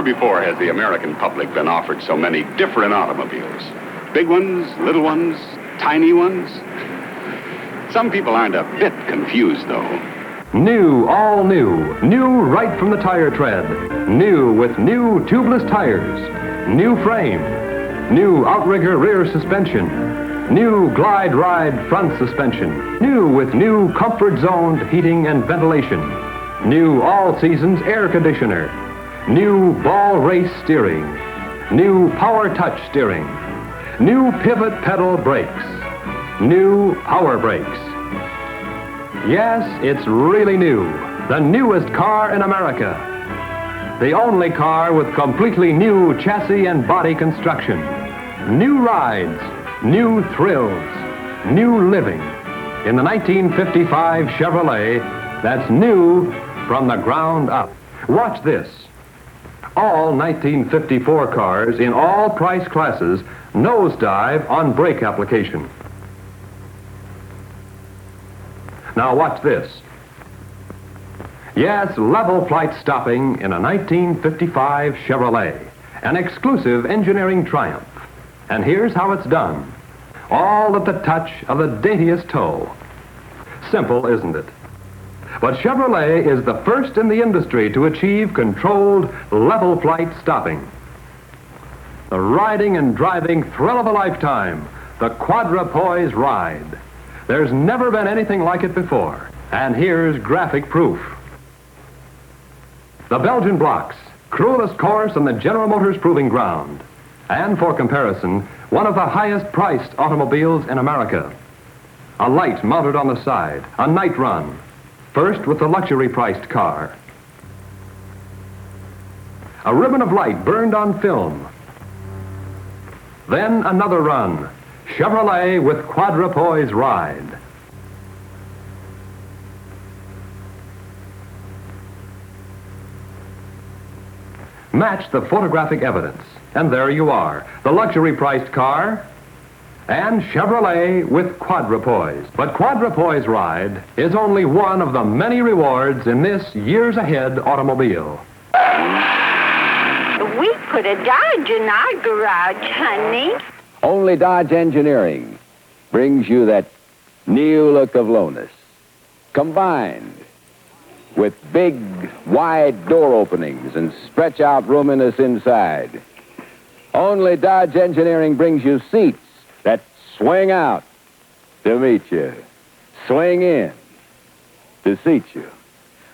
before has the American public been offered so many different automobiles. Big ones, little ones, tiny ones. Some people aren't a bit confused, though. New, all new. New right from the tire tread. New with new tubeless tires. New frame. New outrigger rear suspension. New glide ride front suspension. New with new comfort zoned heating and ventilation. New all seasons air conditioner. New ball race steering. New power touch steering. New pivot pedal brakes. New power brakes. Yes, it's really new. The newest car in America. The only car with completely new chassis and body construction. New rides, new thrills, new living. In the 1955 Chevrolet that's new from the ground up. Watch this. All 1954 cars in all price classes nosedive on brake application. Now watch this. Yes, level flight stopping in a 1955 Chevrolet, an exclusive engineering triumph. And here's how it's done. All at the touch of the daintiest toe. Simple, isn't it? But Chevrolet is the first in the industry to achieve controlled level flight stopping. The riding and driving thrill of a lifetime, the quadrupoise ride. There's never been anything like it before. And here's graphic proof. The Belgian blocks, cruelest course on the General Motors proving ground. And for comparison, one of the highest priced automobiles in America. A light mounted on the side, a night run. First with the luxury priced car. A ribbon of light burned on film. Then another run. Chevrolet with quadrupoise ride. Match the photographic evidence, and there you are, the luxury priced car and Chevrolet with quadrupoise. But quadrupoise ride is only one of the many rewards in this years ahead automobile. We put a Dodge in our garage, honey. Only Dodge Engineering brings you that new look of lowness, combined with big, wide door openings and stretch-out roominess inside. Only Dodge Engineering brings you seats that swing out to meet you, swing in to seat you.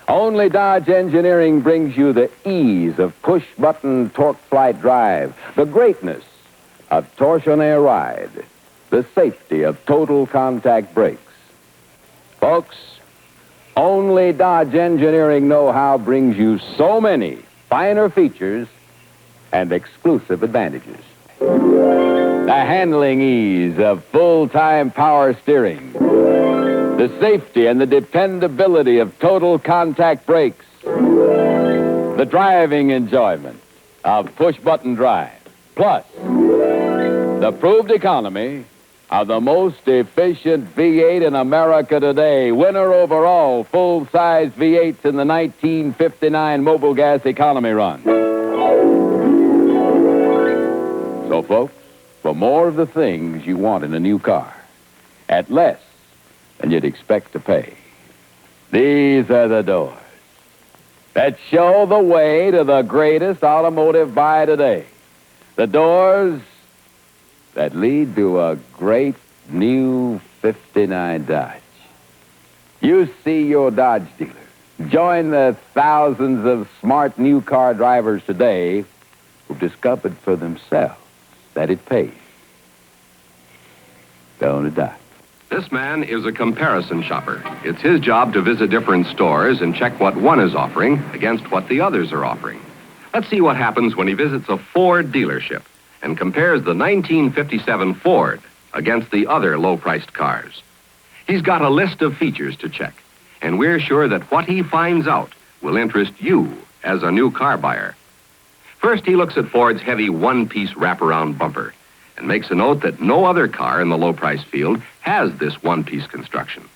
Only Dodge Engineering brings you the ease of push-button torque flight drive, the greatness of torsionaire ride, the safety of total contact brakes. Folks, only Dodge Engineering know-how brings you so many finer features and exclusive advantages. The handling ease of full-time power steering, the safety and the dependability of total contact brakes, the driving enjoyment of push-button drive, plus the proved economy of the most efficient V8 in America today. Winner over all full-size V8s in the 1959 Mobil Gas Economy Run. So, folks, for more of the things you want in a new car, at less than you'd expect to pay, these are the doors that show the way to the greatest automotive buy today. The doors that lead to a great new 59 Dodge. You see your Dodge dealer. Join the thousands of smart new car drivers today who've discovered for themselves that it pays. Don't it, Doc? This man is a comparison shopper. It's his job to visit different stores and check what one is offering against what the others are offering. Let's see what happens when he visits a Ford dealership and compares the 1957 Ford against the other low-priced cars. He's got a list of features to check, and we're sure that what he finds out will interest you as a new car buyer. First, he looks at Ford's heavy one-piece wraparound bumper and makes a note that no other car in the low-price field has this one-piece construction.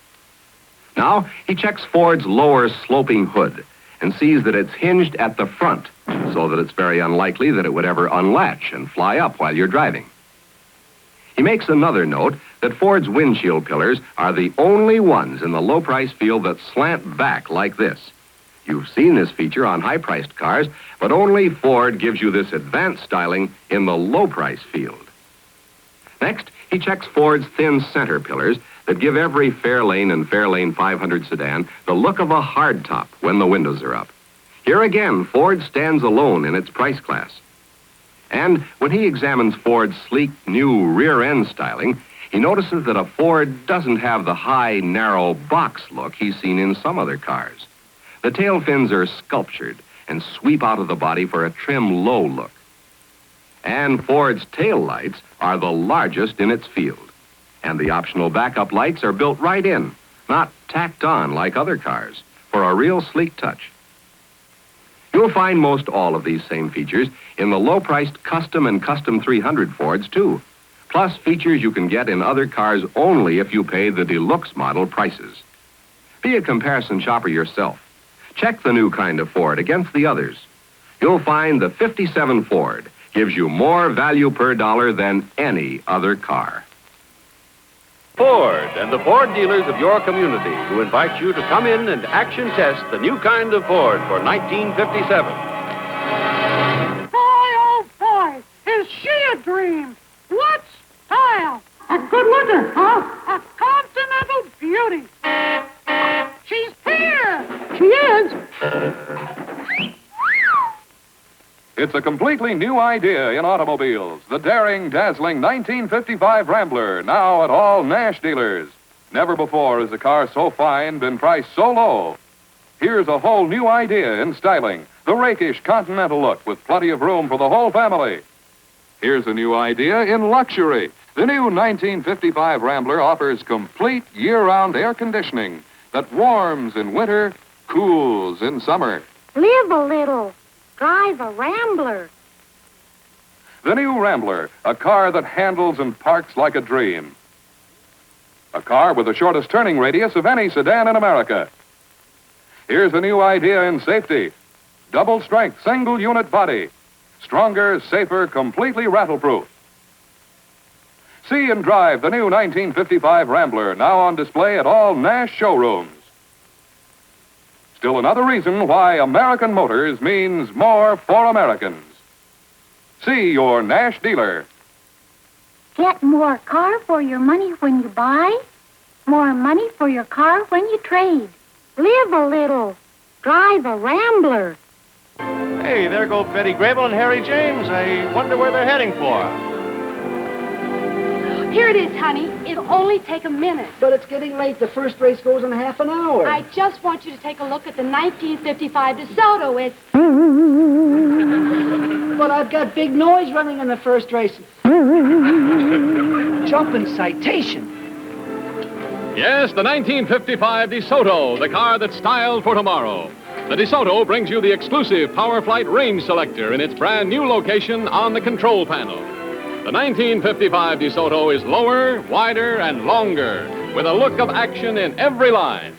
Now, he checks Ford's lower sloping hood and sees that it's hinged at the front, so that it's very unlikely that it would ever unlatch and fly up while you're driving. He makes another note that Ford's windshield pillars are the only ones in the low-price field that slant back like this. You've seen this feature on high-priced cars, but only Ford gives you this advanced styling in the low-price field. Next, he checks Ford's thin center pillars that give every Fairlane and Fairlane 500 sedan the look of a hardtop when the windows are up. Here again, Ford stands alone in its price class. And when he examines Ford's sleek, new rear-end styling, he notices that a Ford doesn't have the high, narrow box look he's seen in some other cars. The tail fins are sculptured and sweep out of the body for a trim, low look. And Ford's tail lights are the largest in its field. And the optional backup lights are built right in, not tacked on like other cars, for a real sleek touch. You'll find most all of these same features in the low-priced Custom and Custom 300 Fords, too, plus features you can get in other cars only if you pay the deluxe model prices. Be a comparison shopper yourself. Check the new kind of Ford against the others. You'll find the 57 Ford gives you more value per dollar than any other car. Ford and the Ford dealers of your community who invite you to come in and action test the new kind of Ford for 1957. Boy, oh boy, is she a dream? What style? A good looker, huh? A continental beauty. She's here. She is. It's a completely new idea in automobiles. The daring, dazzling 1955 Rambler, now at all Nash dealers. Never before has a car so fine been priced so low. Here's a whole new idea in styling. The rakish Continental look with plenty of room for the whole family. Here's a new idea in luxury. The new 1955 Rambler offers complete year-round air conditioning that warms in winter, cools in summer. Live a little. Drive a Rambler. The new Rambler, a car that handles and parks like a dream. A car with the shortest turning radius of any sedan in America. Here's a new idea in safety. Double-strength, single-unit body. Stronger, safer, completely rattle-proof. See and drive the new 1955 Rambler, now on display at all Nash showrooms. Still another reason why American Motors means more for Americans. See your Nash dealer. Get more car for your money when you buy. More money for your car when you trade. Live a little. Drive a Rambler. Hey, there go Betty Grable and Harry James. I wonder where they're heading for. Here it is, honey. It'll only take a minute. But it's getting late. The first race goes in half an hour. I just want you to take a look at the 1955 DeSoto. It's... But I've got big noise running in the first race. Jumping citation. Yes, the 1955 DeSoto, the car that's styled for tomorrow. The DeSoto brings you the exclusive Power Flight range selector in its brand new location on the control panel. The 1955 DeSoto is lower, wider, and longer, with a look of action in every line.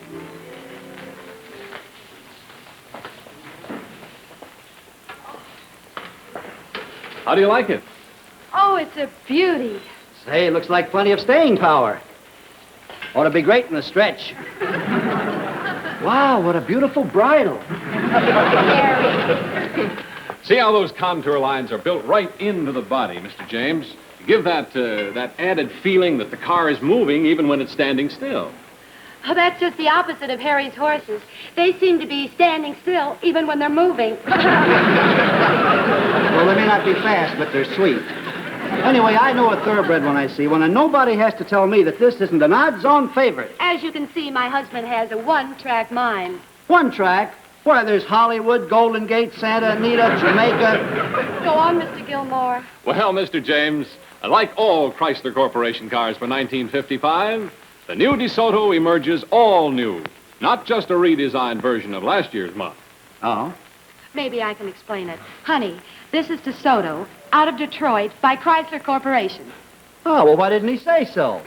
How do you like it? Oh, it's a beauty. Say, looks like plenty of staying power. Ought to be great in the stretch. Wow, what a beautiful bridle. See how those contour lines are built right into the body, Mr. James? Give that added feeling that the car is moving even when it's standing still. Oh, that's just the opposite of Harry's horses. They seem to be standing still even when they're moving. Well, they may not be fast, but they're sweet. Anyway, I know a thoroughbred when I see one, and nobody has to tell me that this isn't an odds-on favorite. As you can see, my husband has a one-track mind. One track? Why, there's Hollywood, Golden Gate, Santa Anita, Jamaica. Go on, Mr. Gilmore. Well, Mr. James, like all Chrysler Corporation cars for 1955, the new DeSoto emerges all new, not just a redesigned version of last year's model. Oh? Maybe I can explain it. Honey, this is DeSoto, out of Detroit, by Chrysler Corporation. Oh, well, why didn't he say so?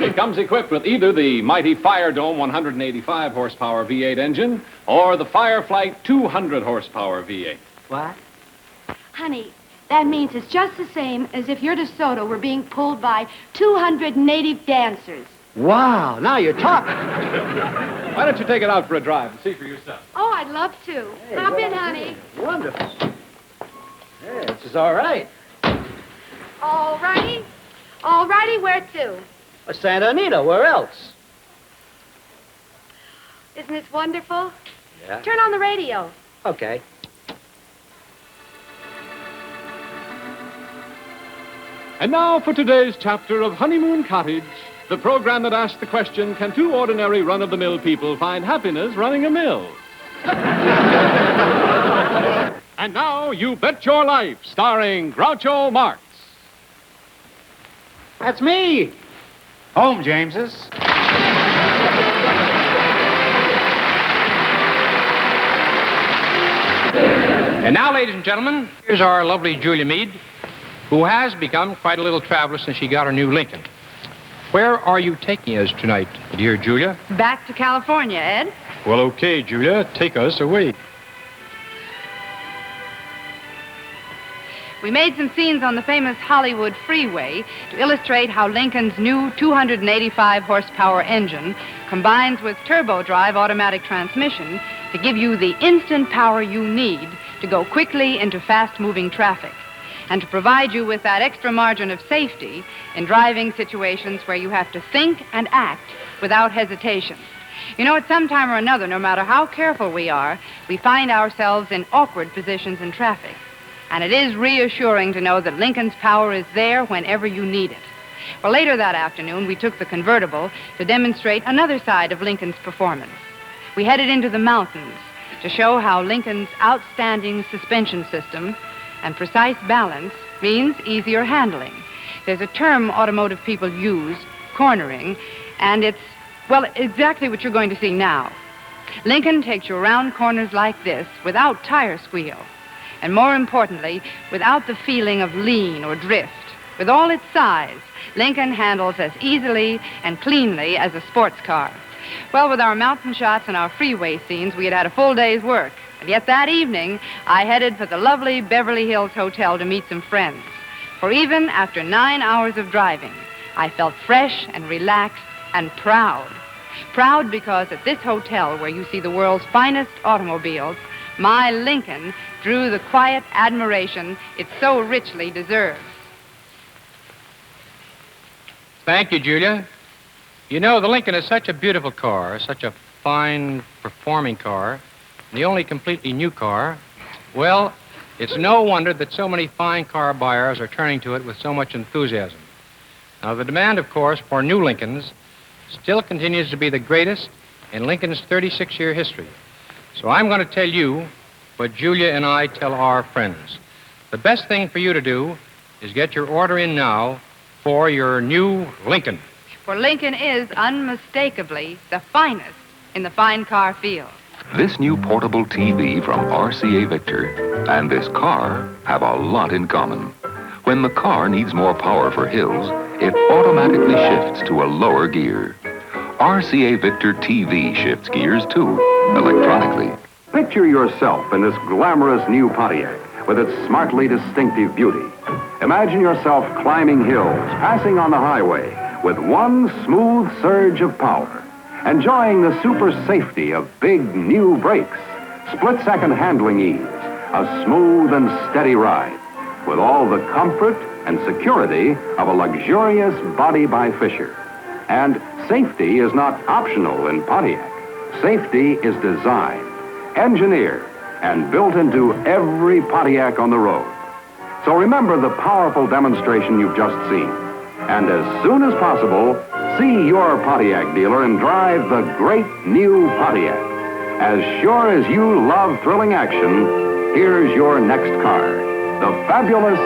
It comes equipped with either the mighty Fire Dome 185 horsepower V8 engine or the Fireflight 200 horsepower V8. What? Honey, that means it's just the same as if your DeSoto were being pulled by 200 native dancers. Wow, now you're talking. Why don't you take it out for a drive and see for yourself? Oh, I'd love to. Hop in, honey. Wonderful. Yeah, this is all right. All righty. All righty, where to? Santa Anita, where else? Isn't this wonderful? Yeah. Turn on the radio. Okay. And now for today's chapter of Honeymoon Cottage, the program that asks the question, can two ordinary run-of-the-mill people find happiness running a mill? And now, You Bet Your Life, starring Groucho Marx. That's me. Home, Jameses. And now, ladies and gentlemen, here's our lovely Julia Meade, who has become quite a little traveler since she got her new Lincoln. Where are you taking us tonight, dear Julia? Back to California, Ed. Well, okay, Julia, take us away. We made some scenes on the famous Hollywood freeway to illustrate how Lincoln's new 285 horsepower engine combines with turbo drive automatic transmission to give you the instant power you need to go quickly into fast-moving traffic and to provide you with that extra margin of safety in driving situations where you have to think and act without hesitation. You know, at some time or another, no matter how careful we are, we find ourselves in awkward positions in traffic. And it is reassuring to know that Lincoln's power is there whenever you need it. Well, later that afternoon, we took the convertible to demonstrate another side of Lincoln's performance. We headed into the mountains to show how Lincoln's outstanding suspension system and precise balance means easier handling. There's a term automotive people use, cornering, and it's, well, exactly what you're going to see now. Lincoln takes you around corners like this without tire squeal. And more importantly, without the feeling of lean or drift. With all its size, Lincoln handles as easily and cleanly as a sports car. Well, with our mountain shots and our freeway scenes, we had had a full day's work. And yet that evening, I headed for the lovely Beverly Hills Hotel to meet some friends. For even after 9 hours of driving, I felt fresh and relaxed and proud. Proud because at this hotel where you see the world's finest automobiles, my Lincoln drew the quiet admiration it so richly deserves. Thank you, Julia. You know, the Lincoln is such a beautiful car, such a fine performing car, the only completely new car. Well, it's no wonder that so many fine car buyers are turning to it with so much enthusiasm. Now, the demand, of course, for new Lincolns still continues to be the greatest in Lincoln's 36-year history. So I'm going to tell you what Julia and I tell our friends. The best thing for you to do is get your order in now for your new Lincoln. For Lincoln is unmistakably the finest in the fine car field. This new portable TV from RCA Victor and this car have a lot in common. When the car needs more power for hills, it automatically shifts to a lower gear. RCA Victor TV shifts gears too, electronically. Picture yourself in this glamorous new Pontiac with its smartly distinctive beauty. Imagine yourself climbing hills, passing on the highway with one smooth surge of power, enjoying the super safety of big new brakes, split-second handling ease, a smooth and steady ride, with all the comfort and security of a luxurious body by Fisher. And safety is not optional in Pontiac. Safety is designed, engineered, and built into every Pontiac on the road. So remember the powerful demonstration you've just seen. And as soon as possible, see your Pontiac dealer and drive the great new Pontiac. As sure as you love thrilling action, here's your next car. The fabulous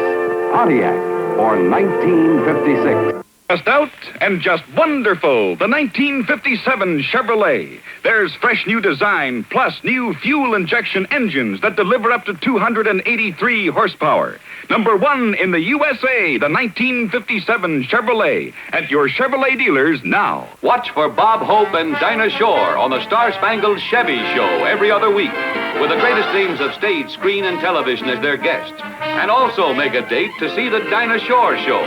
Pontiac for 1956. Just out and just wonderful, the 1957 Chevrolet. There's fresh new design, plus new fuel injection engines that deliver up to 283 horsepower. Number 1 in the USA, the 1957 Chevrolet. At your Chevrolet dealers now. Watch for Bob Hope and Dinah Shore on the Star-Spangled Chevy Show every other week, with the greatest names of stage, screen, and television as their guests. And also make a date to see the Dinah Shore Show.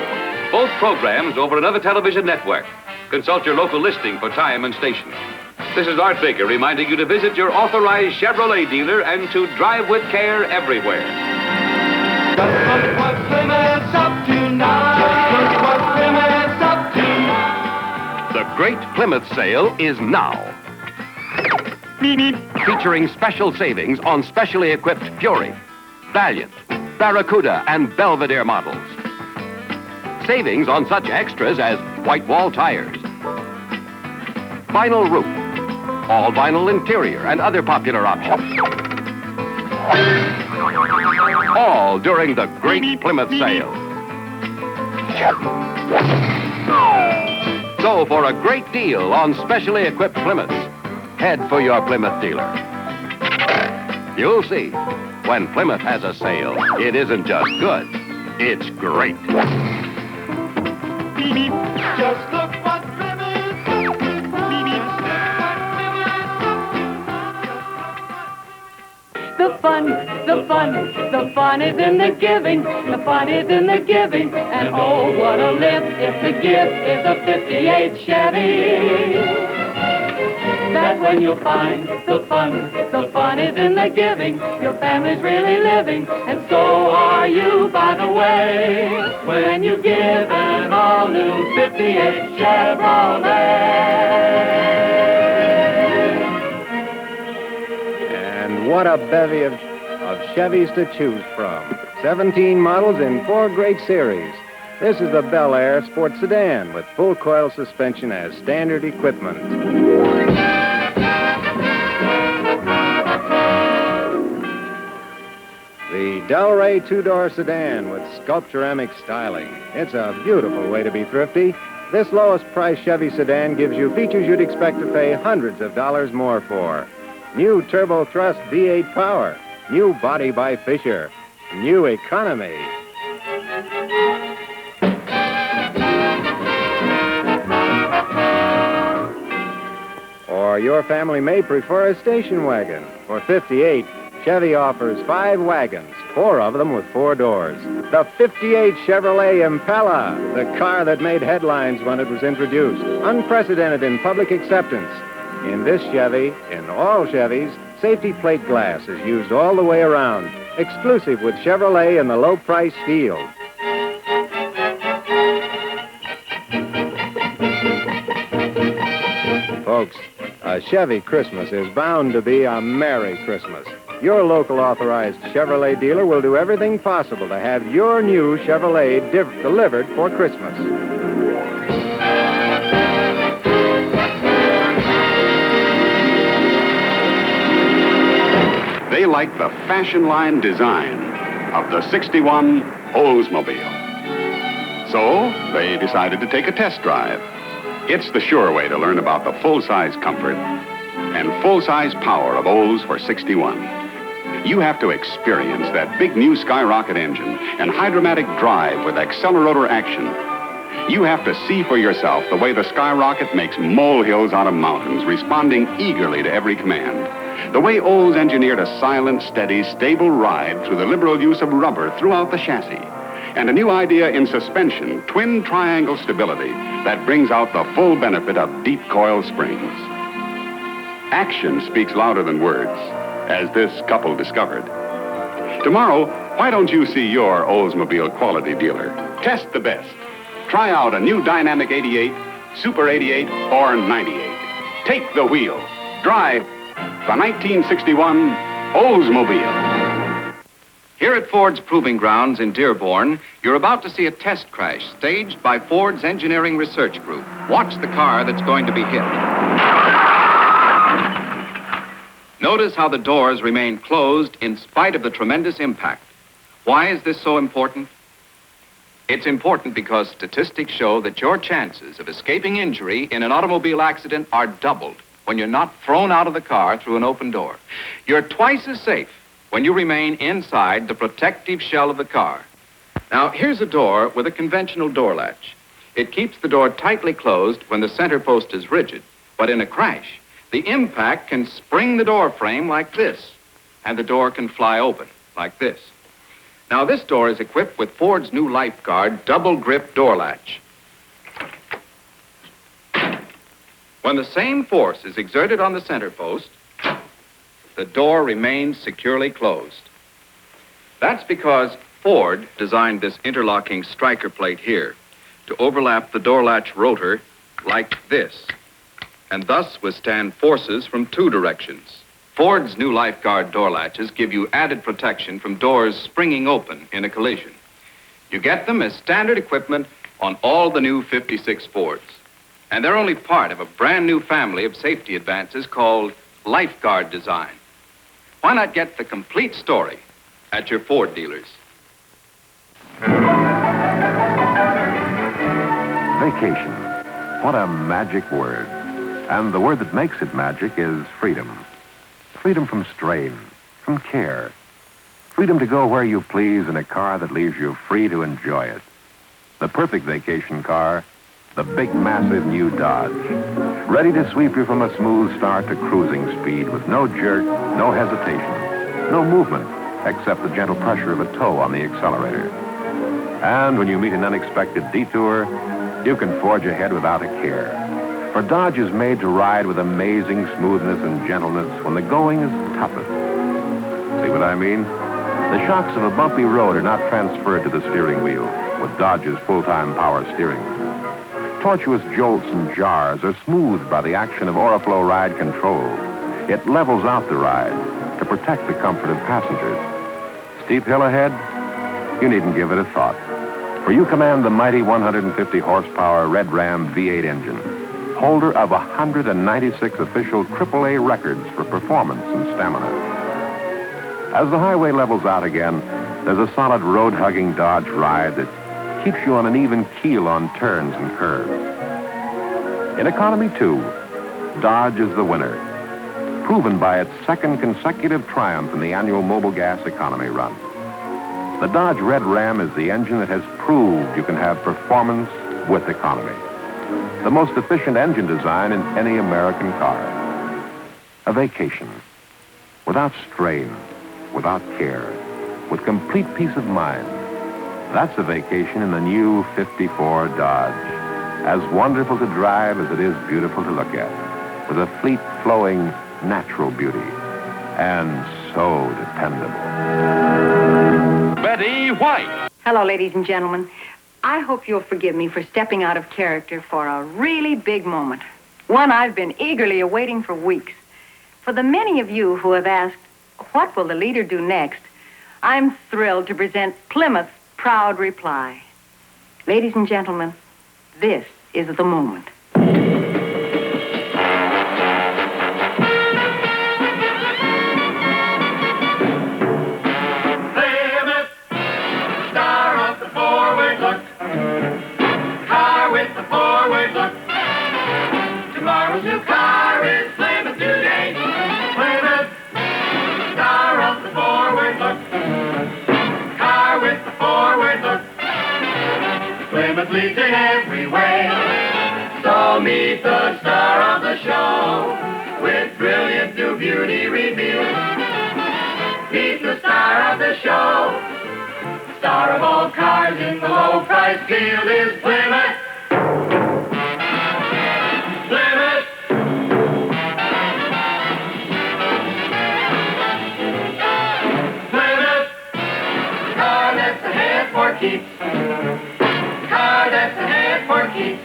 Both programs over another television network. Consult your local listing for time and station. This is Art Baker reminding you to visit your authorized Chevrolet dealer and to drive with care everywhere. Just look what Plymouth's up to now. Just look what Plymouth's up to. The Great Plymouth Sale is now. Featuring special savings on specially equipped Fury, Valiant, Barracuda, and Belvedere models. Savings on such extras as white wall tires, vinyl roof, all vinyl interior, and other popular options. All during the Great Plymouth Sale. So for a great deal on specially equipped Plymouths, head for your Plymouth dealer. You'll see, when Plymouth has a sale, it isn't just good, it's great. Just look what Plymouth's up to. The fun is in the giving. The fun is in the giving. And oh, what a lift if the gift is a 58 Chevy. That's when you'll find the fun is in the giving. Your family's really living, and so are you, by the way, when you give an all-new 58 Chevrolet. And what a bevy of Chevys to choose from. 17 models in 4 great series. This is the Bel Air Sport Sedan with full coil suspension as standard equipment. The Del Rey 2-door sedan with sculpturamic styling. It's a beautiful way to be thrifty. This lowest price Chevy sedan gives you features you'd expect to pay hundreds of dollars more for. New turbo thrust V8 power. New body by Fisher. New economy. Or your family may prefer a station wagon. For 58, Chevy offers 5 wagons, 4 of them with 4 doors. The 58 Chevrolet Impala, the car that made headlines when it was introduced. Unprecedented in public acceptance. In this Chevy, in all Chevys, safety plate glass is used all the way around. Exclusive with Chevrolet in the low-price field. Folks, a Chevy Christmas is bound to be a Merry Christmas. Your local authorized Chevrolet dealer will do everything possible to have your new Chevrolet delivered for Christmas. They like the fashion line design of the 61 Oldsmobile. So they decided to take a test drive. It's the sure way to learn about the full-size comfort and full-size power of Olds for 61. You have to experience that big new Skyrocket engine and hydromatic drive with accelerator action. You have to see for yourself the way the Skyrocket makes molehills out of mountains, responding eagerly to every command. The way Olds engineered a silent, steady, stable ride through the liberal use of rubber throughout the chassis. And a new idea in suspension, twin triangle stability, that brings out the full benefit of deep coil springs. Action speaks louder than words, as this couple discovered. Tomorrow, why don't you see your Oldsmobile quality dealer? Test the best. Try out a new Dynamic 88, Super 88, or 98. Take the wheel. Drive the 1961 Oldsmobile. Here at Ford's Proving Grounds in Dearborn, you're about to see a test crash staged by Ford's Engineering Research Group. Watch the car that's going to be hit. Notice how the doors remain closed in spite of the tremendous impact. Why is this so important? It's important because statistics show that your chances of escaping injury in an automobile accident are doubled when you're not thrown out of the car through an open door. You're twice as safe when you remain inside the protective shell of the car. Now, here's a door with a conventional door latch. It keeps the door tightly closed when the center post is rigid, but in a crash, the impact can spring the door frame like this, and the door can fly open like this. Now, this door is equipped with Ford's new Lifeguard double grip door latch. When the same force is exerted on the center post, the door remains securely closed. That's because Ford designed this interlocking striker plate here to overlap the door latch rotor like this, and thus withstand forces from two directions. Ford's new Lifeguard door latches give you added protection from doors springing open in a collision. You get them as standard equipment on all the new 56 Fords. And they're only part of a brand new family of safety advances called Lifeguard design. Why not get the complete story at your Ford dealers? Vacation. What a magic word. And the word that makes it magic is freedom. Freedom from strain, from care. Freedom to go where you please in a car that leaves you free to enjoy it. The perfect vacation car, the big, massive new Dodge. Ready to sweep you from a smooth start to cruising speed with no jerk, no hesitation, no movement except the gentle pressure of a toe on the accelerator. And when you meet an unexpected detour, you can forge ahead without a care. For Dodge is made to ride with amazing smoothness and gentleness when the going is toughest. See what I mean? The shocks of a bumpy road are not transferred to the steering wheel with Dodge's full-time power steering. Tortuous jolts and jars are smoothed by the action of Oriflow ride control. It levels out the ride to protect the comfort of passengers. Steep hill ahead? You needn't give it a thought. For you command the mighty 150 horsepower Red Ram V8 engine, holder of 196 official AAA records for performance and stamina. As the highway levels out again, there's a solid road-hugging Dodge ride that keeps you on an even keel on turns and curves. In economy, too, Dodge is the winner, proven by its second consecutive triumph in the annual Mobil Gas economy run. The Dodge Red Ram is the engine that has proved you can have performance with economy. The most efficient engine design in any American car. A vacation, without strain, without care, with complete peace of mind. That's a vacation in the new 54 Dodge. As wonderful to drive as it is beautiful to look at. With a fleet flowing natural beauty. And so dependable. Betty White. Hello, ladies and gentlemen. I hope you'll forgive me for stepping out of character for a really big moment. One I've been eagerly awaiting for weeks. For the many of you who have asked, what will the leader do next? I'm thrilled to present Plymouth's proud reply. Ladies and gentlemen, this is the moment. Plymouth, star of the forward look. Car with the forward look. Tomorrow's new car is Plymouth today. Plymouth, star of the forward look. Car with the forward look. Plymouth leads in every way. So meet the star of the show with brilliant new beauty revealed. Meet the star of the show. Star of all cars in the low price field is Plymouth. Plymouth. Plymouth. Car that's ahead for keeps. Car that's ahead for keeps.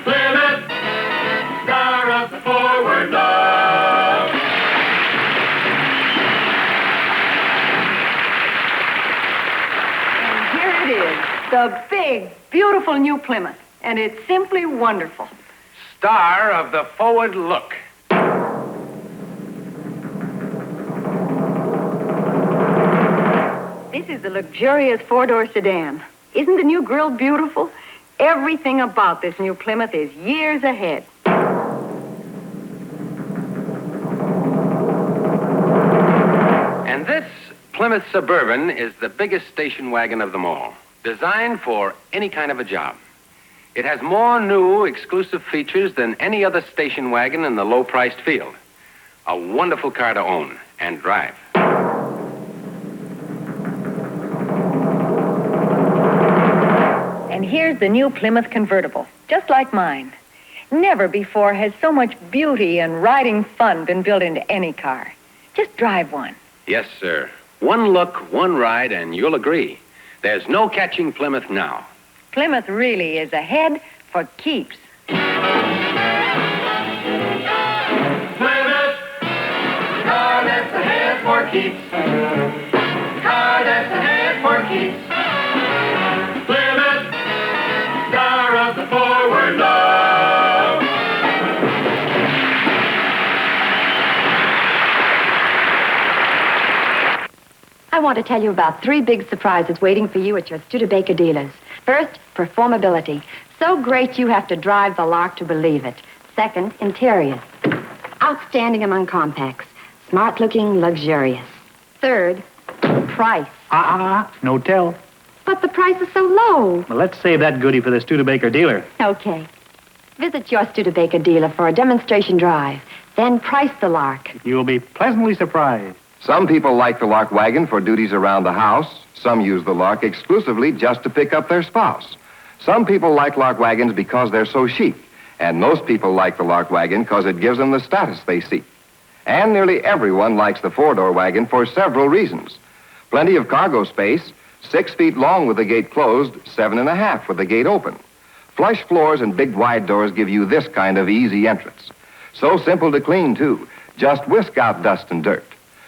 Plymouth. Star of the forward look. Here it is, the big, beautiful new Plymouth. And it's simply wonderful. Star of the forward look. This is the luxurious four-door sedan. Isn't the new grille beautiful? Everything about this new Plymouth is years ahead. And this Plymouth Suburban is the biggest station wagon of them all, designed for any kind of a job. It has more new, exclusive features than any other station wagon in the low-priced field. A wonderful car to own and drive. And here's the new Plymouth convertible, just like mine. Never before has so much beauty and riding fun been built into any car. Just drive one. Yes, sir. One look, one ride, and you'll agree. There's no catching Plymouth now. Plymouth really is ahead for keeps. Plymouth, car that's ahead for keeps. Car that's ahead for keeps. Plymouth, star of the forward look. I want to tell you about 3 big surprises waiting for you at your Studebaker dealers. First, performability. So great you have to drive the Lark to believe it. Second, interior. Outstanding among compacts. Smart-looking, luxurious. Third, price. No tell. But the price is so low. Well, let's save that goodie for the Studebaker dealer. Okay. Visit your Studebaker dealer for a demonstration drive. Then price the Lark. You'll be pleasantly surprised. Some people like the Lark wagon for duties around the house. Some use the Lark exclusively just to pick up their spouse. Some people like Lark wagons because they're so chic. And most people like the Lark wagon because it gives them the status they seek. And nearly everyone likes the 4-door wagon for several reasons. Plenty of cargo space, 6 feet long with the gate closed, 7.5 with the gate open. Flush floors and big wide doors give you this kind of easy entrance. So simple to clean, too. Just whisk out dust and dirt.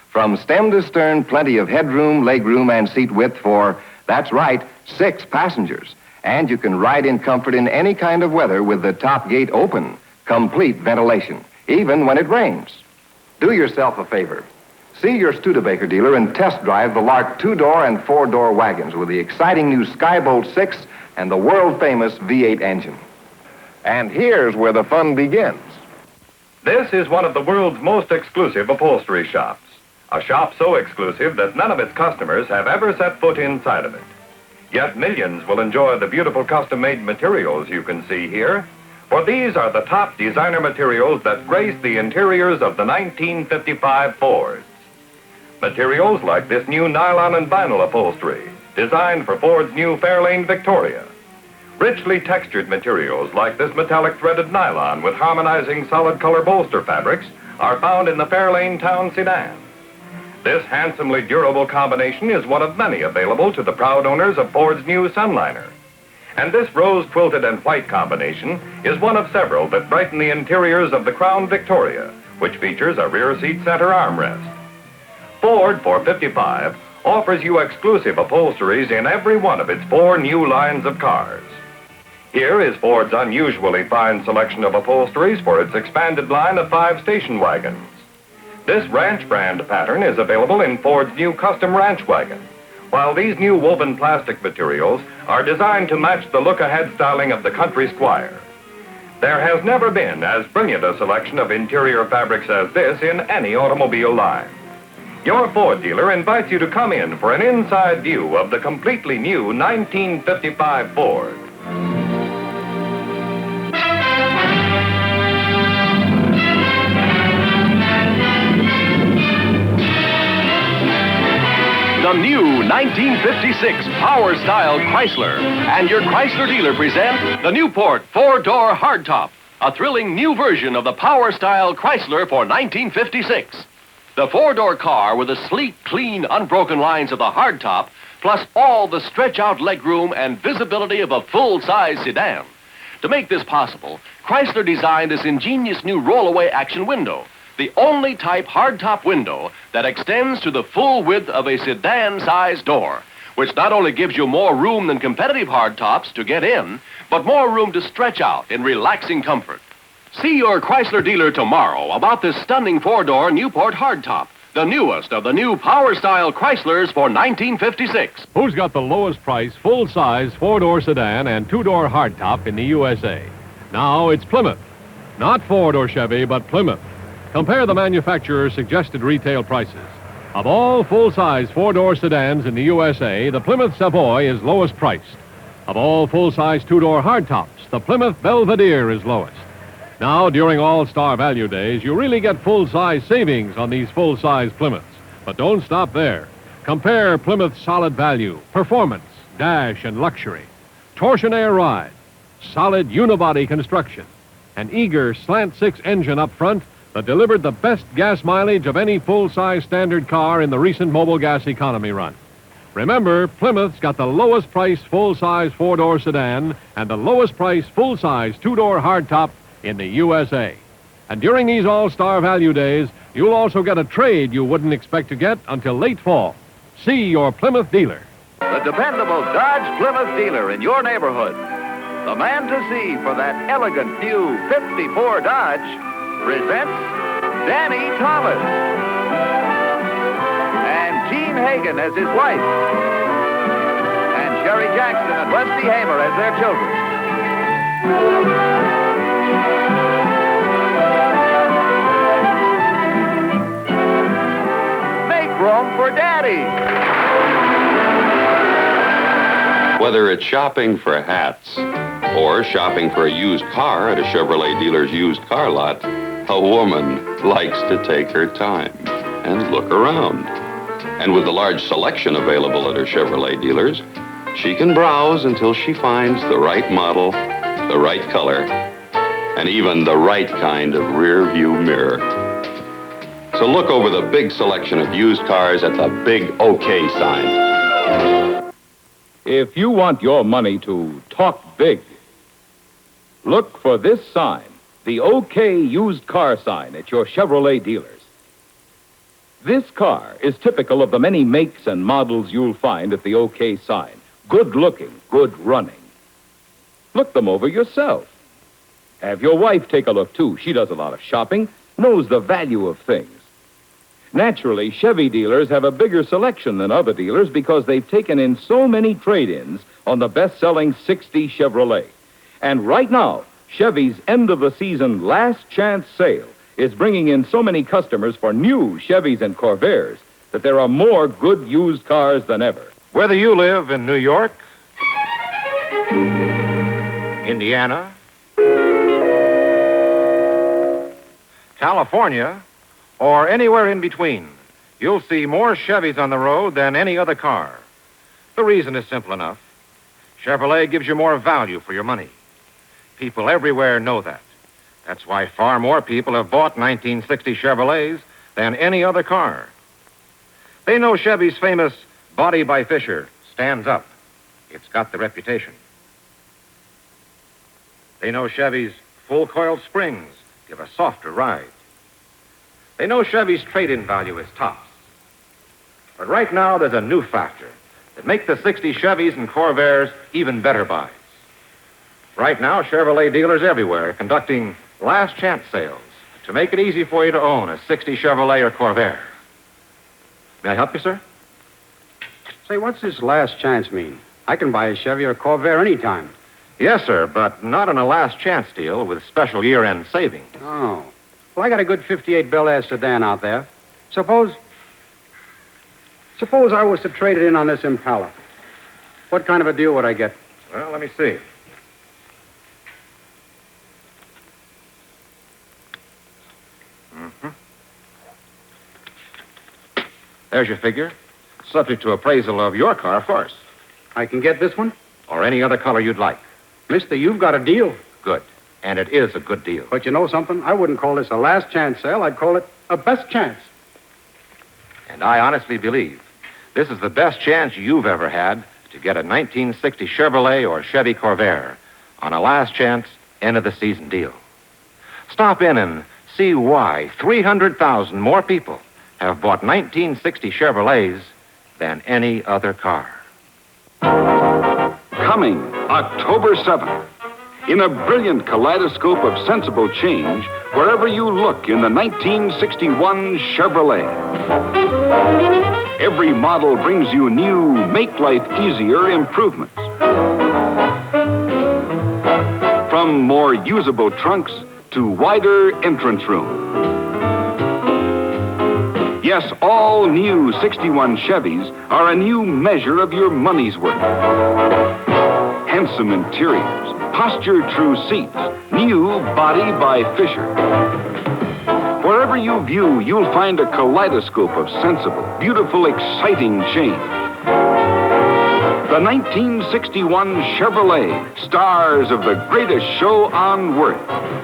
From stem to stern, plenty of headroom, legroom, and seat width for, that's right, 6 passengers. And you can ride in comfort in any kind of weather with the top gate open. Complete ventilation, even when it rains. Do yourself a favor. See your Studebaker dealer and test drive the Lark 2-door and 4-door wagons with the exciting new Skybolt 6 and the world-famous V8 engine. And here's where the fun begins. This is one of the world's most exclusive upholstery shops. A shop so exclusive that none of its customers have ever set foot inside of it. Yet millions will enjoy the beautiful custom-made materials you can see here, for these are the top designer materials that grace the interiors of the 1955 Fords. Materials like this new nylon and vinyl upholstery, designed for Ford's new Fairlane Victoria. Richly textured materials like this metallic threaded nylon with harmonizing solid color bolster fabrics are found in the Fairlane Town Sedan. This handsomely durable combination is one of many available to the proud owners of Ford's new Sunliner. And this rose-quilted and white combination is one of several that brighten the interiors of the Crown Victoria, which features a rear seat center armrest. Ford, for 55, offers you exclusive upholsteries in every one of its 4 new lines of cars. Here is Ford's unusually fine selection of upholsteries for its expanded line of 5 station wagons. This ranch brand pattern is available in Ford's new custom ranch wagon, while these new woven plastic materials are designed to match the look-ahead styling of the country squire. There has never been as brilliant a selection of interior fabrics as this in any automobile line. Your Ford dealer invites you to come in for an inside view of the completely new 1955 Ford. The new 1956 Power Style Chrysler and your Chrysler dealer present the Newport 4-door hardtop, a thrilling new version of the Power Style Chrysler for 1956. The 4-door car with the sleek, clean, unbroken lines of the hardtop, plus all the stretch-out legroom and visibility of a full-size sedan. To make this possible, Chrysler designed this ingenious new roll-away action window, the only type hardtop window that extends to the full width of a sedan-sized door, which not only gives you more room than competitive hardtops to get in, but more room to stretch out in relaxing comfort. See your Chrysler dealer tomorrow about this stunning 4-door Newport hardtop, the newest of the new Power-Style Chryslers for 1956. Who's got the lowest price, full-size 4-door sedan and 2-door hardtop in the USA? Now it's Plymouth. Not Ford or Chevy, but Plymouth. Compare the manufacturer's suggested retail prices. Of all full-size four-door sedans in the USA, the Plymouth Savoy is lowest priced. Of all full-size two-door hardtops, the Plymouth Belvedere is lowest. Now, during All-Star Value Days, you really get full-size savings on these full-size Plymouths. But don't stop there. Compare Plymouth's solid value, performance, dash, and luxury, torsionaire ride, solid unibody construction, an eager slant-six engine up front that delivered the best gas mileage of any full-size standard car in the recent mobile gas economy run. Remember, Plymouth's got the lowest priced full-size four-door sedan and the lowest priced full-size two-door hardtop in the USA. And during these All-Star Value Days, you'll also get a trade you wouldn't expect to get until late fall. See your Plymouth dealer. The dependable Dodge Plymouth dealer in your neighborhood. The man to see for that elegant new 54 Dodge presents Danny Thomas. And Gene Hagen as his wife. And Sherry Jackson and Westy Hamer as their children. Make room for Daddy. Whether it's shopping for hats or shopping for a used car at a Chevrolet dealer's used car lot, a woman likes to take her time and look around. And with the large selection available at her Chevrolet dealers, she can browse until she finds the right model, the right color, and even the right kind of rear view mirror. So look over the big selection of used cars at the big OK sign. If you want your money to talk big, look for this sign, the OK used car sign at your Chevrolet dealers. This car is typical of the many makes and models you'll find at the OK sign. Good looking, good running. Look them over yourself. Have your wife take a look, too. She does a lot of shopping, knows the value of things. Naturally, Chevy dealers have a bigger selection than other dealers because they've taken in so many trade-ins on the best-selling 60 Chevrolet. And right now, Chevy's end-of-the-season last chance sale is bringing in so many customers for new Chevys and Corvairs that there are more good used cars than ever. Whether you live in New York, Indiana, California, or anywhere in between, you'll see more Chevys on the road than any other car. The reason is simple enough. Chevrolet gives you more value for your money. People everywhere know that. That's why far more people have bought 1960 Chevrolets than any other car. They know Chevy's famous body by Fisher stands up. It's got the reputation. They know Chevy's full coiled springs give a softer ride. They know Chevy's trade-in value is tops. But right now, there's a new factor that makes the 60 Chevys and Corvairs even better buys. Right now, Chevrolet dealers everywhere are conducting last chance sales to make it easy for you to own a 60 Chevrolet or Corvair. May I help you, sir? Say, what's this last chance mean? I can buy a Chevy or a Corvair anytime. Yes, sir, but not on a last chance deal with special year-end savings. Oh. Well, I got a good 58 Bel Air sedan out there. Suppose I was to trade it in on this Impala. What kind of a deal would I get? Well, let me see. There's your figure. Subject to appraisal of your car first. I can get this one? Or any other color you'd like. Mister, you've got a deal. Good. And it is a good deal. But you know something? I wouldn't call this a last chance sale. I'd call it a best chance. And I honestly believe this is the best chance you've ever had to get a 1960 Chevrolet or Chevy Corvair on a last chance, end-of-the-season deal. Stop in and see why 300,000 more people have bought 1960 Chevrolets than any other car. Coming October 7th. In a brilliant kaleidoscope of sensible change, wherever you look in the 1961 Chevrolet. Every model brings you new, make life easier improvements. From more usable trunks to wider entrance room. Yes, Yes, all new 61 Chevys are a new measure of your money's worth. Handsome interiors, posture-true seats, new body by Fisher. Wherever you view, you'll find a kaleidoscope of sensible, beautiful, exciting change. The 1961 Chevrolet, stars of the greatest show on earth.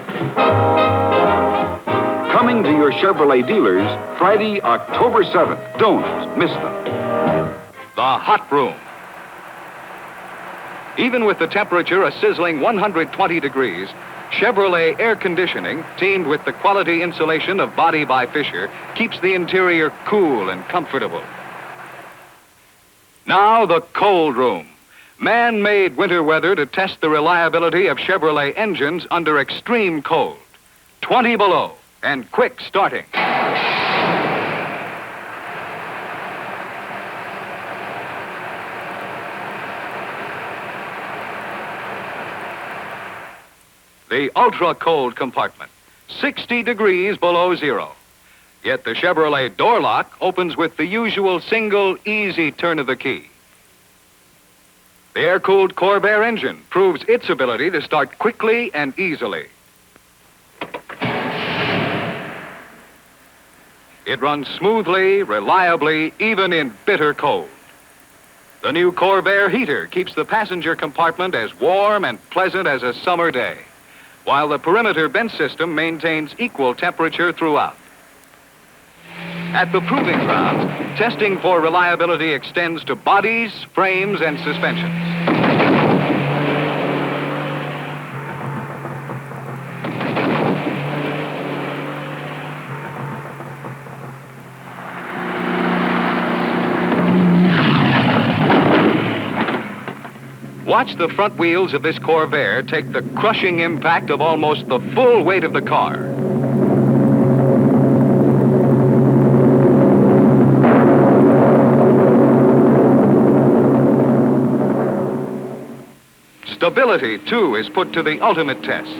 Coming to your Chevrolet dealers Friday, October 7th. Don't miss them. The hot room. Even with the temperature a sizzling 120 degrees, Chevrolet air conditioning, teamed with the quality insulation of Body by Fisher, keeps the interior cool and comfortable. Now the cold room. Man-made winter weather to test the reliability of Chevrolet engines under extreme cold. 20 below and quick starting. The ultra-cold compartment, 60 degrees below zero. Yet the Chevrolet door lock opens with the usual single, easy turn of the key. The air-cooled Corvair engine proves its ability to start quickly and easily. It runs smoothly, reliably, even in bitter cold. The new Corvair heater keeps the passenger compartment as warm and pleasant as a summer day, while the perimeter vent system maintains equal temperature throughout. At the proving grounds, testing for reliability extends to bodies, frames, and suspensions. Watch the front wheels of this Corvair take the crushing impact of almost the full weight of the car. Stability, too, is put to the ultimate test.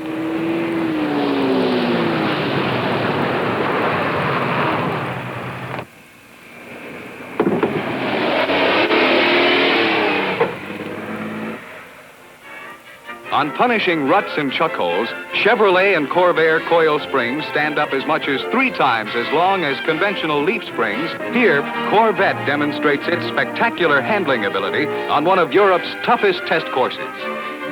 On punishing ruts and chuck holes, Chevrolet and Corvair coil springs stand up as much as 3 times as long as conventional leaf springs. Here, Corvette demonstrates its spectacular handling ability on one of Europe's toughest test courses.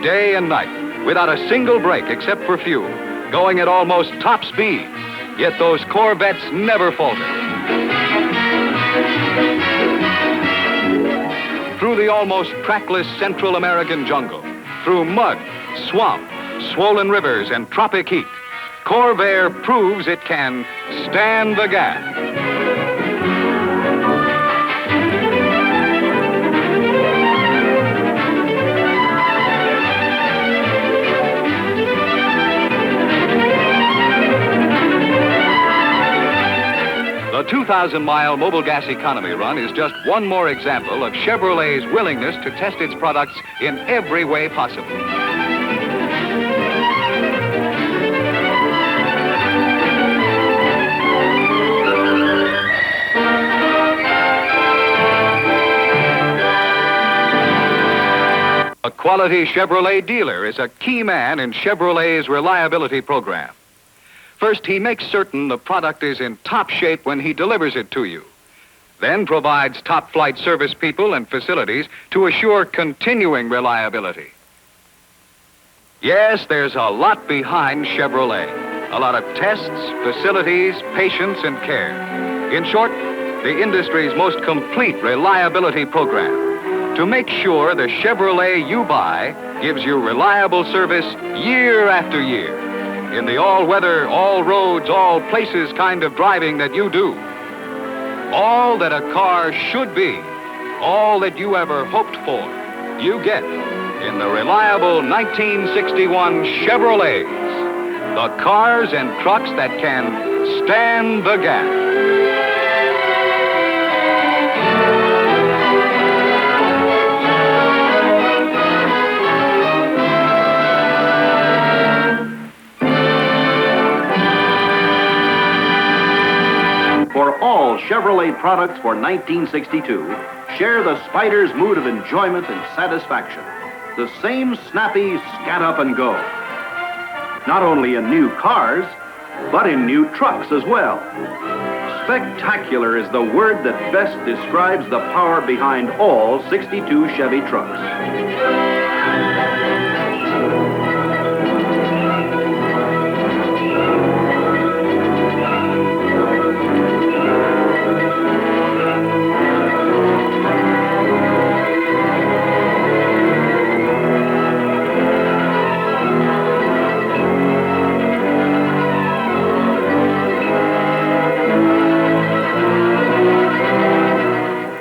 Day and night, without a single brake except for fuel, going at almost top speed. Yet those Corvettes never falter. Through the almost trackless Central American jungle, through mud, swamp, swollen rivers, and tropic heat, Corvair proves it can stand the gas. The 2,000-mile mobile gas economy run is just one more example of Chevrolet's willingness to test its products in every way possible. A quality Chevrolet dealer is a key man in Chevrolet's reliability program. First, he makes certain the product is in top shape when he delivers it to you. Then provides top-flight service people and facilities to assure continuing reliability. Yes, there's a lot behind Chevrolet. A lot of tests, facilities, patience, and care. In short, the industry's most complete reliability program to make sure the Chevrolet you buy gives you reliable service year after year in the all-weather, all-roads, all-places kind of driving that you do. All that a car should be, all that you ever hoped for, you get in the reliable 1961 Chevrolets, the cars and trucks that can stand the gas. For all Chevrolet Chevrolet products for 1962 share the Spider's mood of enjoyment and satisfaction. The same snappy scat up and go. Not only in new cars, but in new trucks as well. Spectacular is the word that best describes the power behind all 62 Chevy trucks.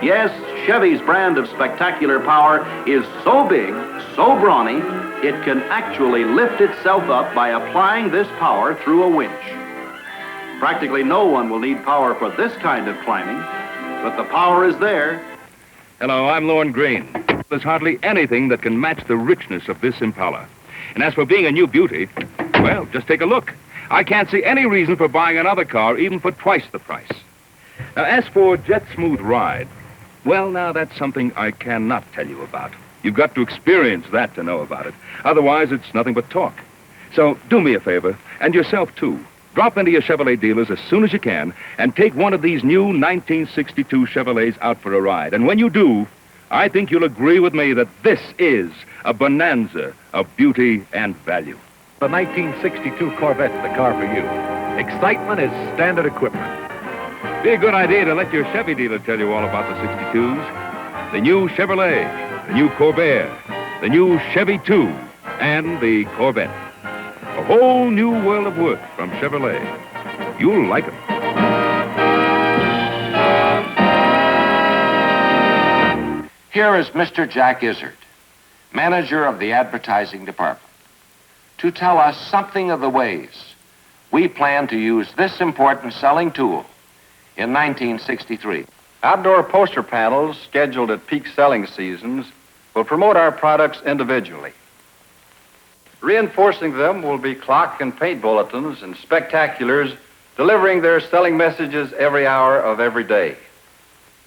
Yes, Chevy's brand of spectacular power is so big, so brawny, it can actually lift itself up by applying this power through a winch. Practically no one will need power for this kind of climbing, but the power is there. Hello, I'm Lorne Green. There's hardly anything that can match the richness of this Impala. And as for being a new beauty, well, just take a look. I can't see any reason for buying another car even for twice the price. Now, as for jet smooth ride, well, now, that's something I cannot tell you about. You've got to experience that to know about it. Otherwise, it's nothing but talk. So do me a favor, and yourself, too. Drop into your Chevrolet dealers as soon as you can and take one of these new 1962 Chevrolets out for a ride. And when you do, I think you'll agree with me that this is a bonanza of beauty and value. The 1962 Corvette's the car for you. Excitement is standard equipment. Be a good idea to let your Chevy dealer tell you all about the 62s. The new Chevrolet, the new Corvair, the new Chevy 2, and the Corvette. A whole new world of work from Chevrolet. You'll like them. Here is Mr. Jack Izzard, manager of the advertising department, to tell us something of the ways we plan to use this important selling tool in 1963. Outdoor poster panels scheduled at peak selling seasons will promote our products individually. Reinforcing them will be clock and paint bulletins and spectaculars delivering their selling messages every hour of every day.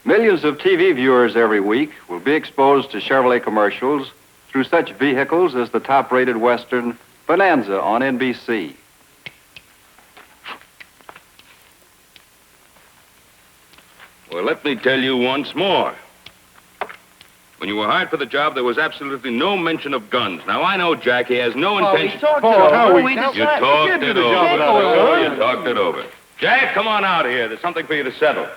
Millions of TV viewers every week will be exposed to Chevrolet commercials through such vehicles as the top-rated Western Bonanza on NBC. Well, let me tell you once more. When you were hired for the job, there was absolutely no mention of guns. Now, I know Jackie has no intention... We talked it over. You talked it over. Oh, you talked it over. Jack, come on out here. There's something for you to settle.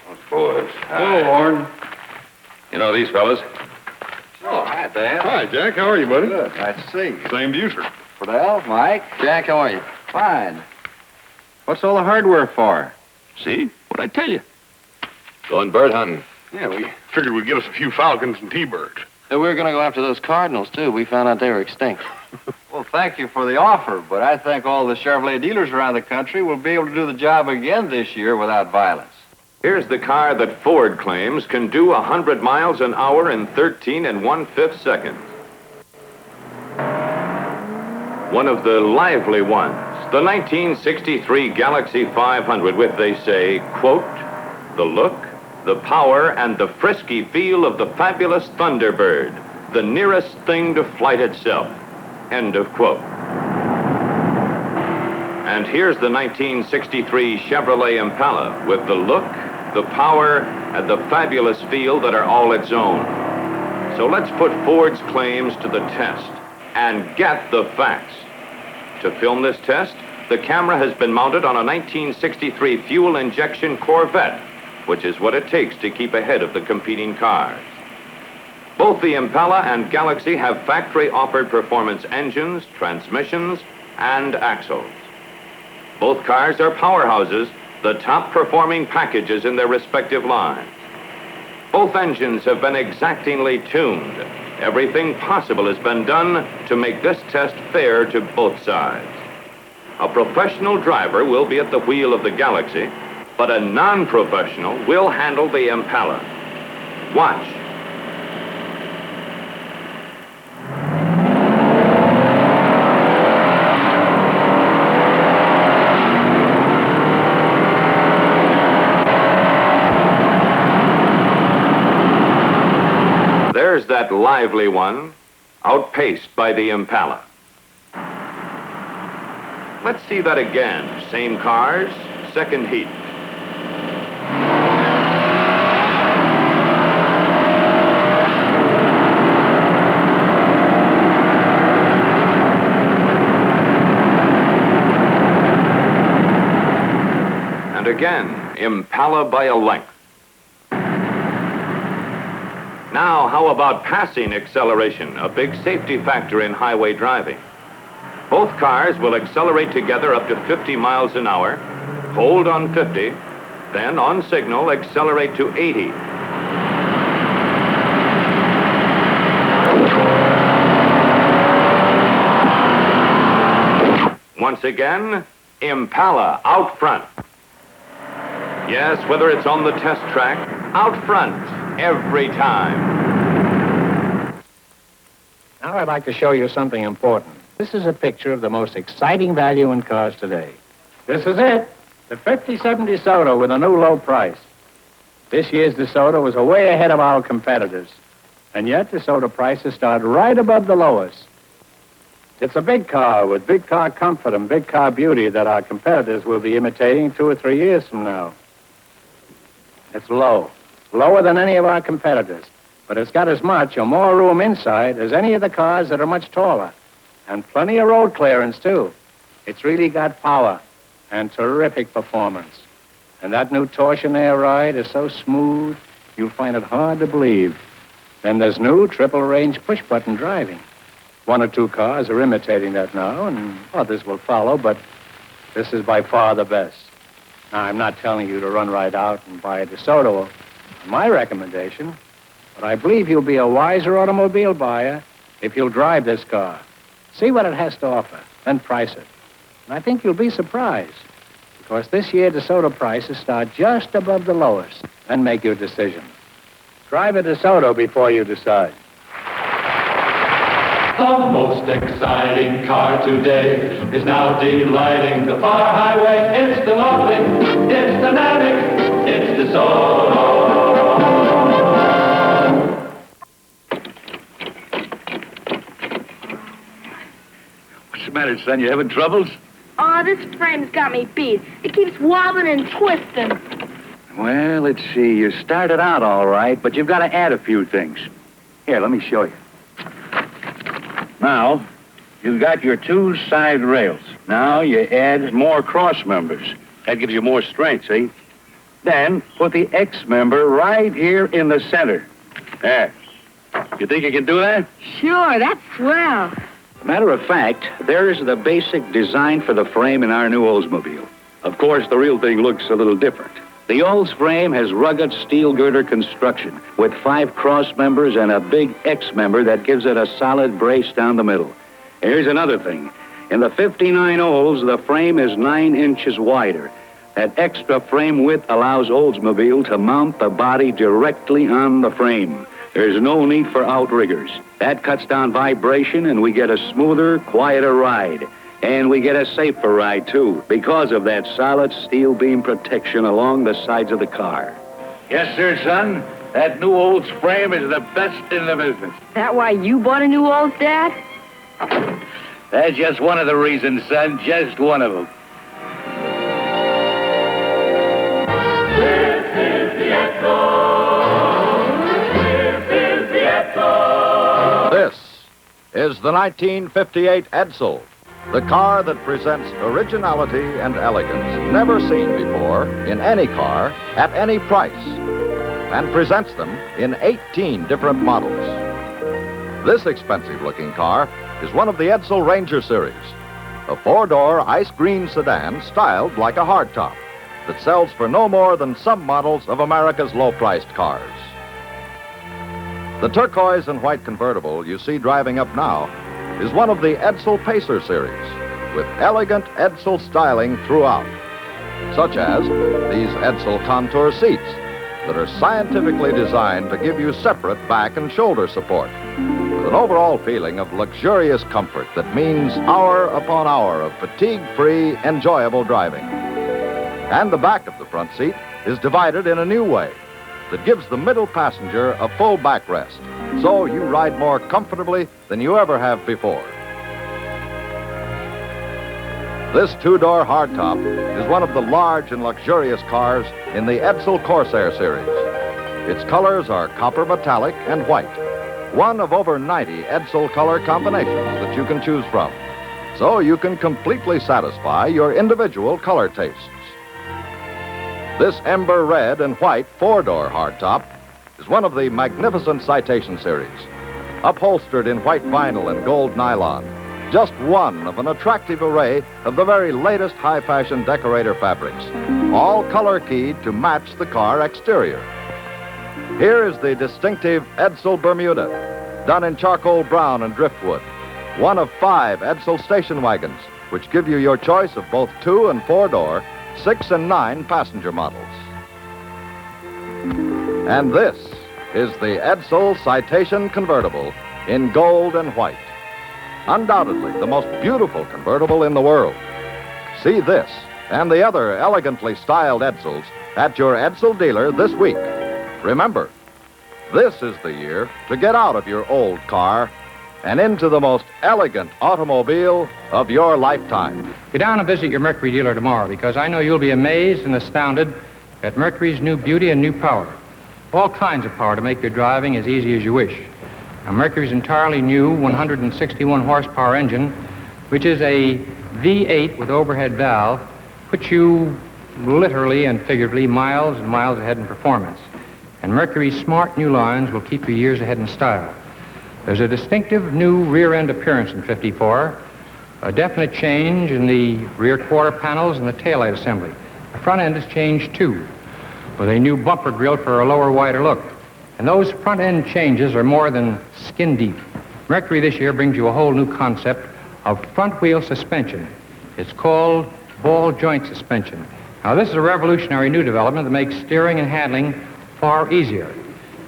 Those boys. Hello, Lorne. You know these fellas? Oh, hi, Dan. Hi, Jack. How are you, buddy? Good. Nice to see you. Same to you, sir. Fidel, Mike. Jack, how are you? Fine. What's all the hardware for? See? What'd I tell you? Going bird hunting. Yeah, we figured we'd get us a few falcons and T-birds. And we were going to go after those cardinals, too. We found out they were extinct. Well, thank you for the offer, but I think all the Chevrolet dealers around the country will be able to do the job again this year without violence. Here's the car that Ford claims can do 100 miles an hour in 13 1/5 seconds. One of the lively ones, the 1963 Galaxy 500 with, they say, quote, the look, the power, and the frisky feel of the fabulous Thunderbird, the nearest thing to flight itself, end of quote. And here's the 1963 Chevrolet Impala with the look, the power, and the fabulous feel that are all its own. So let's put Ford's claims to the test and get the facts. To film this test, the camera has been mounted on a 1963 fuel injection Corvette, which is what it takes to keep ahead of the competing cars. Both the Impala and Galaxy have factory-offered performance engines, transmissions, and axles. Both cars are powerhouses, the top-performing packages in their respective lines. Both engines have been exactingly tuned. Everything possible has been done to make this test fair to both sides. A professional driver will be at the wheel of the Galaxy, but a non-professional will handle the Impala. Watch. There's that lively one, outpaced by the Impala. Let's see that again. Same cars, second heat. And again, Impala by a length. Now, how about passing acceleration, a big safety factor in highway driving? Both cars will accelerate together up to 50 miles an hour, hold on 50, then on signal accelerate to 80. Once again, Impala out front. Yes, whether it's on the test track, out front every time. Now I'd like to show you something important. This is a picture of the most exciting value in cars today. This is it, the 57 DeSoto with a new low price. This year's DeSoto is way ahead of our competitors, and yet DeSoto prices start right above the lowest. It's a big car with big car comfort and big car beauty that our competitors will be imitating 2 or 3 years from now. It's low, lower than any of our competitors, but it's got as much or more room inside as any of the cars that are much taller. And plenty of road clearance, too. It's really got power and terrific performance. And that new torsion air ride is so smooth, you'll find it hard to believe. Then there's new triple-range push-button driving. 1 or 2 cars are imitating that now, and others will follow, but this is by far the best. Now, I'm not telling you to run right out and buy a DeSoto, my recommendation, but I believe you'll be a wiser automobile buyer if you'll drive this car. See what it has to offer, then price it. And I think you'll be surprised, because this year DeSoto prices start just above the lowest. Then make your decision. Drive a DeSoto before you decide. The most exciting car today is now delighting the far highway. It's the lovely, it's the Navig, it's DeSoto. What's the matter, son? You having troubles? Oh, this frame's got me beat. It keeps wobbling and twisting. Well, let's see. You started out all right, but you've got to add a few things. Here, let me show you. Now, you've got your 2 side rails. Now you add more cross members. That gives you more strength, see? Then put the X member right here in the center. There. You think you can do that? Sure, that's swell. Matter of fact, there's the basic design for the frame in our new Oldsmobile. Of course, the real thing looks a little different. The Olds frame has rugged steel girder construction with 5 cross members and a big X member that gives it a solid brace down the middle. Here's another thing. In the 59 Olds, the frame is 9 inches wider. That extra frame width allows Oldsmobile to mount the body directly on the frame. There's no need for outriggers. That cuts down vibration, and we get a smoother, quieter ride. And we get a safer ride, too, because of that solid steel beam protection along the sides of the car. Yes, sir, son. That new Olds frame is the best in the business. That why you bought a new Olds, Dad? That's just one of the reasons, son. Just one of them. This is the Esso. This is the Esso. This is the 1958 Edsel, the car that presents originality and elegance never seen before in any car at any price, and presents them in 18 different models. This expensive-looking car is one of the Edsel Ranger series, a 4-door ice green sedan styled like a hardtop that sells for no more than some models of America's low-priced cars. The turquoise and white convertible you see driving up now is one of the Edsel Pacer series, with elegant Edsel styling throughout, such as these Edsel Contour seats that are scientifically designed to give you separate back and shoulder support, with an overall feeling of luxurious comfort that means hour upon hour of fatigue-free, enjoyable driving. And the back of the front seat is divided in a new way, that gives the middle passenger a full backrest, so you ride more comfortably than you ever have before. This two-door hardtop is one of the large and luxurious cars in the Edsel Corsair series. Its colors are copper metallic and white, one of over 90 Edsel color combinations that you can choose from, so you can completely satisfy your individual color tastes. This ember red and white four-door hardtop is one of the magnificent Citation series, upholstered in white vinyl and gold nylon, just one of an attractive array of the very latest high-fashion decorator fabrics, all color-keyed to match the car exterior. Here is the distinctive Edsel Bermuda, done in charcoal brown and driftwood, one of 5 Edsel station wagons, which give you your choice of both 2- and 4-door, 6- and 9-passenger models. And this is the Edsel Citation Convertible in gold and white. Undoubtedly the most beautiful convertible in the world. See this and the other elegantly styled Edsels at your Edsel dealer this week. Remember, this is the year to get out of your old car and into the most elegant automobile of your lifetime. Get down and visit your Mercury dealer tomorrow, because I know you'll be amazed and astounded at Mercury's new beauty and new power. All kinds of power to make your driving as easy as you wish. Now, Mercury's entirely new 161 horsepower engine, which is a V8 with overhead valve, puts you literally and figuratively miles and miles ahead in performance. And Mercury's smart new lines will keep you years ahead in style. There's a distinctive new rear-end appearance in 54, a definite change in the rear quarter panels and the taillight assembly. The front end has changed too, with a new bumper grille for a lower, wider look. And those front-end changes are more than skin deep. Mercury this year brings you a whole new concept of front-wheel suspension. It's called ball joint suspension. Now, this is a revolutionary new development that makes steering and handling far easier.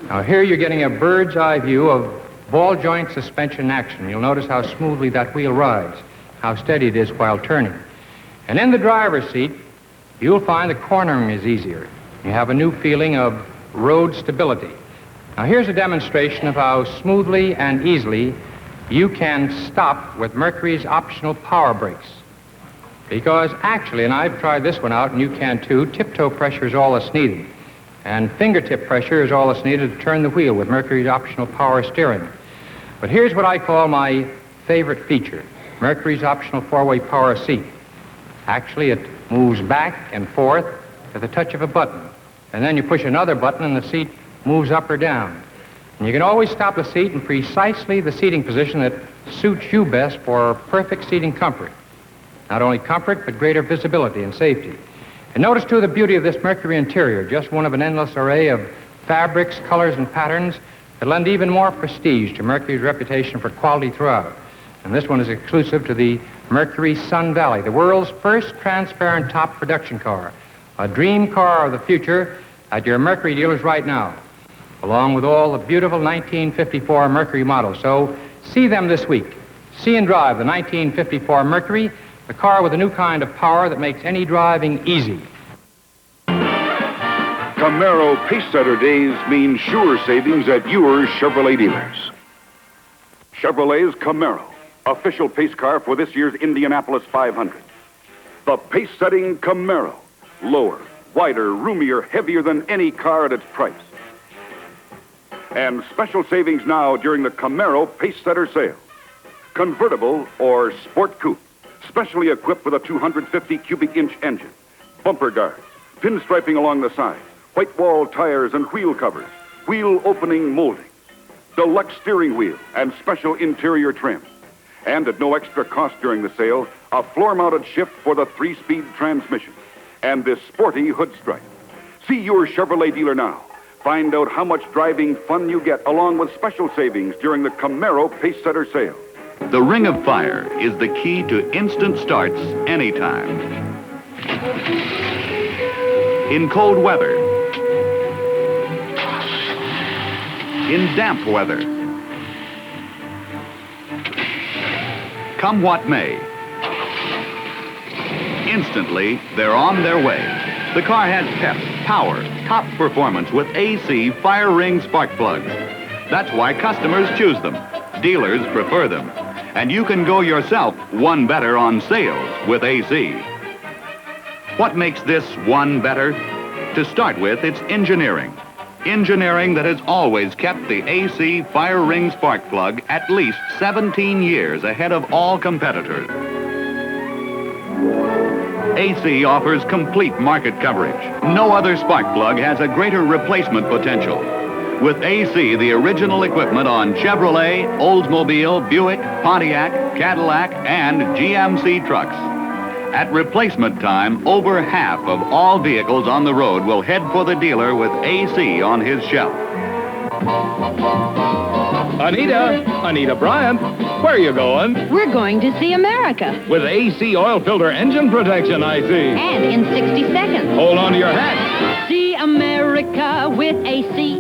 Now, here you're getting a bird's eye view of ball joint suspension in action. You'll notice how smoothly that wheel rides, how steady it is while turning. And in the driver's seat, you'll find the cornering is easier. You have a new feeling of road stability. Now, here's a demonstration of how smoothly and easily you can stop with Mercury's optional power brakes. Because actually, and I've tried this one out, and you can too, tiptoe pressure is all that's needed. And fingertip pressure is all that's needed to turn the wheel with Mercury's optional power steering. But here's what I call my favorite feature, Mercury's optional 4-way power seat. Actually, it moves back and forth at the touch of a button. And then you push another button and the seat moves up or down. And you can always stop the seat in precisely the seating position that suits you best for perfect seating comfort. Not only comfort, but greater visibility and safety. And notice, too, the beauty of this Mercury interior, just one of an endless array of fabrics, colors, and patterns that lend even more prestige to Mercury's reputation for quality throughout. And this one is exclusive to the Mercury Sun Valley, the world's first transparent top production car, a dream car of the future at your Mercury dealers right now, along with all the beautiful 1954 Mercury models. So see them this week. See and drive the 1954 Mercury, the car with a new kind of power that makes any driving easy. Camaro Pacesetter Days mean sure savings at your Chevrolet dealers. Chevrolet's Camaro, official pace car for this year's Indianapolis 500. The pace-setting Camaro, lower, wider, roomier, heavier than any car at its price. And special savings now during the Camaro Pacesetter sale. Convertible or sport coupe, specially equipped with a 250 cubic inch engine, bumper guards, pinstriping along the side, white wall tires and wheel covers, wheel opening molding, deluxe steering wheel, and special interior trim. And at no extra cost during the sale, a floor-mounted shift for the 3-speed transmission, and this sporty hood stripe. See your Chevrolet dealer now. Find out how much driving fun you get along with special savings during the Camaro Pacesetter sale. The Ring of Fire is the key to instant starts anytime. In cold weather. In damp weather. Come what may. Instantly, they're on their way. The car has pep, power, top performance with AC fire ring spark plugs. That's why customers choose them. Dealers prefer them. And you can go yourself one better on sales with AC. What makes this one better? To start with, it's engineering. Engineering that has always kept the AC fire ring spark plug at least 17 years ahead of all competitors. AC offers complete market coverage. No other spark plug has a greater replacement potential. With AC, the original equipment on Chevrolet, Oldsmobile, Buick, Pontiac, Cadillac, and GMC trucks. At replacement time, over half of all vehicles on the road will head for the dealer with AC on his shelf. Anita Bryant, where are you going? We're going to see America. With AC oil filter engine protection, I see. And in 60 seconds. Hold on to your hat. See America with AC.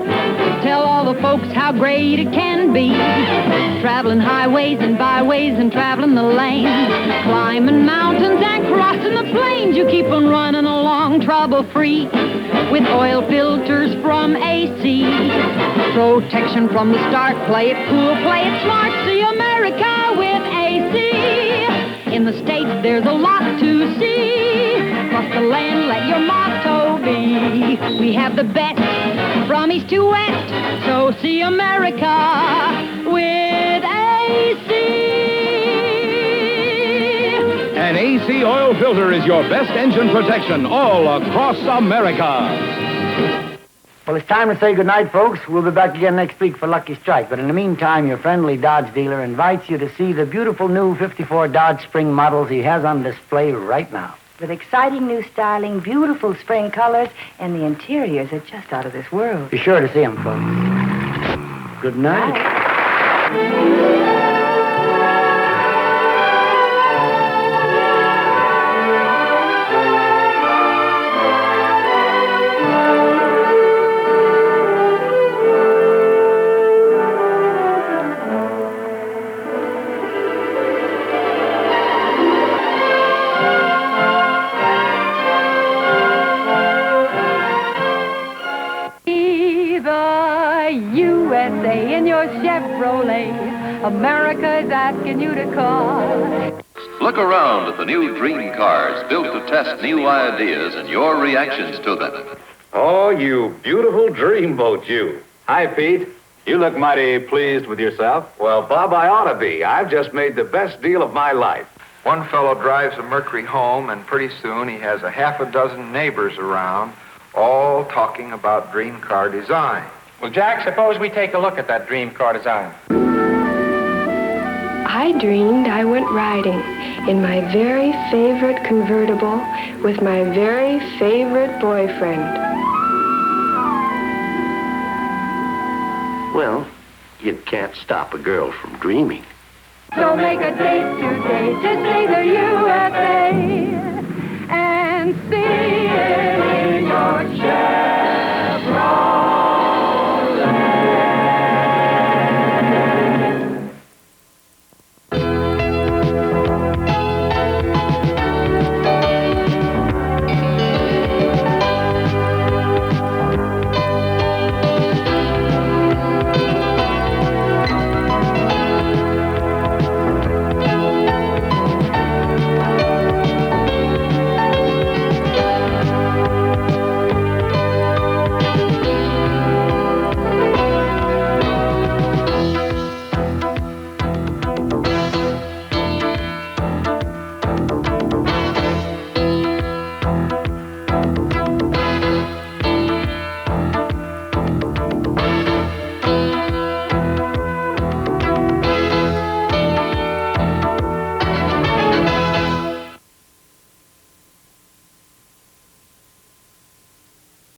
Tell all the folks how great it can be. Traveling highways and byways and traveling the lanes. Climbing mountains and crossing the plains. You keep on running along trouble-free. With oil filters from AC. Protection from the start. Play it cool, play it smart. See America with AC. In the States, there's a lot to see. Across the land, let your motto be. We have the best from east to west. So see America with AC. An AC oil filter is your best engine protection all across America. Well, it's time to say goodnight, folks. We'll be back again next week for Lucky Strike. But in the meantime, your friendly Dodge dealer invites you to see the beautiful new 54 Dodge Spring models he has on display right now. With exciting new styling, beautiful spring colors, and the interiors are just out of this world. Be sure to see them, folks. Good night. USA in your Chevrolet. America is asking you to call. Look around at the new dream cars built to test new ideas and your reactions to them. Oh, you beautiful dreamboat, you. Hi, Pete. You look mighty pleased with yourself. Well, Bob, I ought to be. I've just made the best deal of my life. One fellow drives a Mercury home, and pretty soon he has a half a dozen neighbors around, all talking about dream car design. Well, Jack, suppose we take a look at that dream car design. I dreamed I went riding in my very favorite convertible with my very favorite boyfriend. Well, you can't stop a girl from dreaming. So make a date today to see the USA and see it.